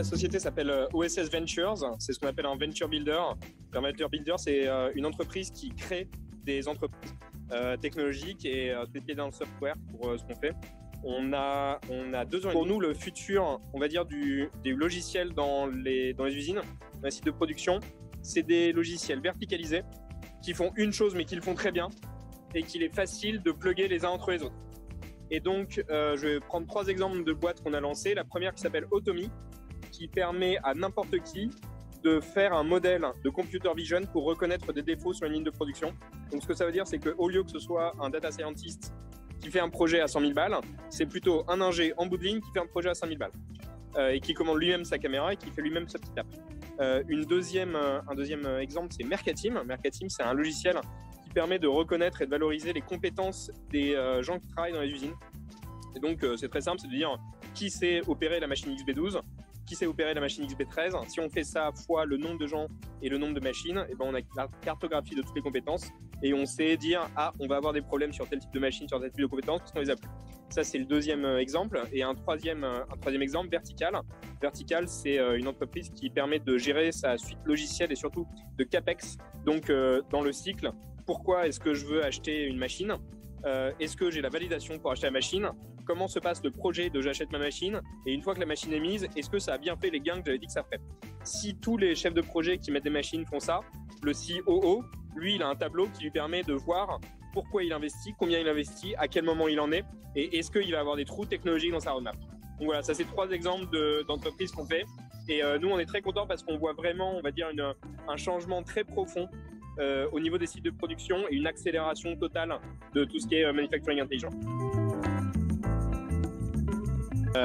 la société s'appelle OSS Ventures. C'est ce qu'on appelle un venture builder. Un venture builder, c'est une entreprise qui crée des entreprises technologiques et spécialisées dans le software pour ce qu'on fait. On a 2 ans. Pour nous, le futur, on va dire, des logiciels dans les usines, dans les sites de production, c'est des logiciels verticalisés qui font une chose mais qui le font très bien et qu'il est facile de plugger les uns entre les autres. Et donc, je vais prendre 3 exemples de boîtes qu'on a lancées. La première qui s'appelle Automy, qui permet à n'importe qui de faire un modèle de computer vision pour reconnaître des défauts sur une ligne de production. Donc, ce que ça veut dire, c'est qu'au lieu que ce soit un data scientist qui fait un projet à 100 000 balles, c'est plutôt un ingé en bout de ligne qui fait un projet à 5 000 balles et qui commande lui-même sa caméra et qui fait lui-même sa petite app. Un deuxième exemple, c'est Mercateam. Mercateam, c'est un logiciel qui permet de reconnaître et de valoriser les compétences des gens qui travaillent dans les usines. Et donc, c'est très simple, c'est de dire qui sait opérer la machine XB12, qui sait opérer la machine XB13. Si on fait ça fois le nombre de gens et le nombre de machines, et ben on a la cartographie de toutes les compétences et on sait dire on va avoir des problèmes sur tel type de machine, sur tel type de compétences parce qu'on les a plus. Ça, c'est le deuxième exemple. Et un troisième exemple, Vertical. Vertical, c'est une entreprise qui permet de gérer sa suite logicielle et surtout de CAPEX. Donc, dans le cycle, pourquoi est-ce que je veux acheter une machine ? Est-ce que j'ai la validation pour acheter la machine ? Comment se passe le projet de j'achète ma machine ? Et une fois que la machine est mise, est-ce que ça a bien fait les gains que j'avais dit que ça ferait ? Si tous les chefs de projet qui mettent des machines font ça, le COO, lui, il a un tableau qui lui permet de voir pourquoi il investit, combien il investit, à quel moment il en est, et est-ce qu'il va avoir des trous technologiques dans sa roadmap. Donc voilà, ça c'est 3 exemples d'entreprises qu'on fait. Et nous, on est très contents parce qu'on voit vraiment, on va dire, un changement très profond au niveau des sites de production et une accélération totale de tout ce qui est manufacturing intelligent.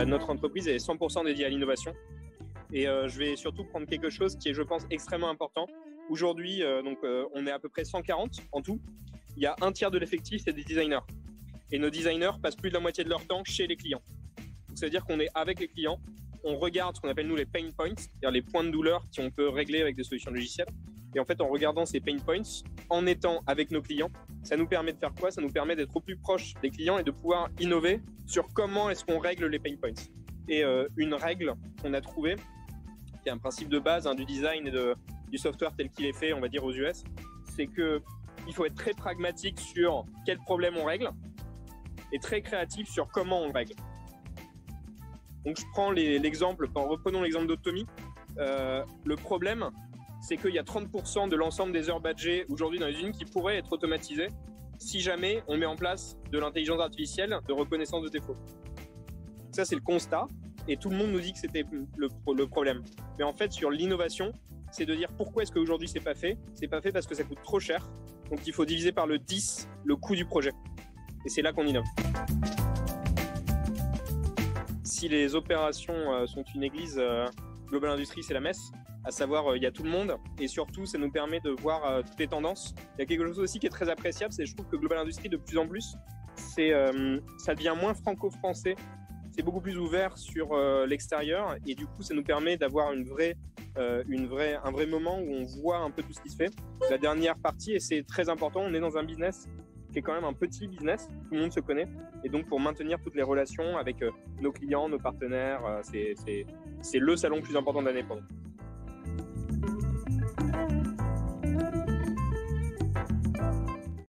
Notre entreprise est 100% dédiée à l'innovation et je vais surtout prendre quelque chose qui est, je pense, extrêmement important. Aujourd'hui, on est à peu près 140 en tout. Il y a un tiers de l'effectif, c'est des designers. Et nos designers passent plus de la moitié de leur temps chez les clients. Donc, ça veut dire qu'on est avec les clients, on regarde ce qu'on appelle nous les pain points, c'est-à-dire les points de douleur qu'on peut régler avec des solutions logicielles. Et en fait, en regardant ces pain points, en étant avec nos clients, ça nous permet de faire quoi ? Ça nous permet d'être au plus proche des clients et de pouvoir innover sur comment est-ce qu'on règle les pain points. Et une règle qu'on a trouvée, qui est un principe de base du design et du software tel qu'il est fait, on va dire aux US, c'est qu'il faut être très pragmatique sur quel problème on règle et très créatif sur comment on règle. Donc je prends l'exemple, reprenons l'exemple d'Automy. Le problème, c'est qu'il y a 30% de l'ensemble des heures badgées aujourd'hui dans les usines qui pourraient être automatisées si jamais on met en place de l'intelligence artificielle de reconnaissance de défauts. Ça, c'est le constat et tout le monde nous dit que c'était le problème. Mais en fait, sur l'innovation, c'est de dire pourquoi est-ce qu'aujourd'hui c'est pas fait ? C'est pas fait parce que ça coûte trop cher. Donc il faut diviser par le 10 le coût du projet. Et c'est là qu'on innove. Si les opérations sont une église, Global Industries, c'est la messe. À savoir, il y a tout le monde et surtout, ça nous permet de voir toutes les tendances. Il y a quelque chose aussi qui est très appréciable, c'est je trouve que Global Industries, de plus en plus, ça devient moins franco-français. C'est beaucoup plus ouvert sur l'extérieur et du coup, ça nous permet d'avoir un vrai moment où on voit un peu tout ce qui se fait. La dernière partie, et c'est très important, on est dans un business qui est quand même un petit business, tout le monde se connaît. Et donc, pour maintenir toutes les relations avec nos clients, nos partenaires, c'est le salon le plus important de l'année pour nous.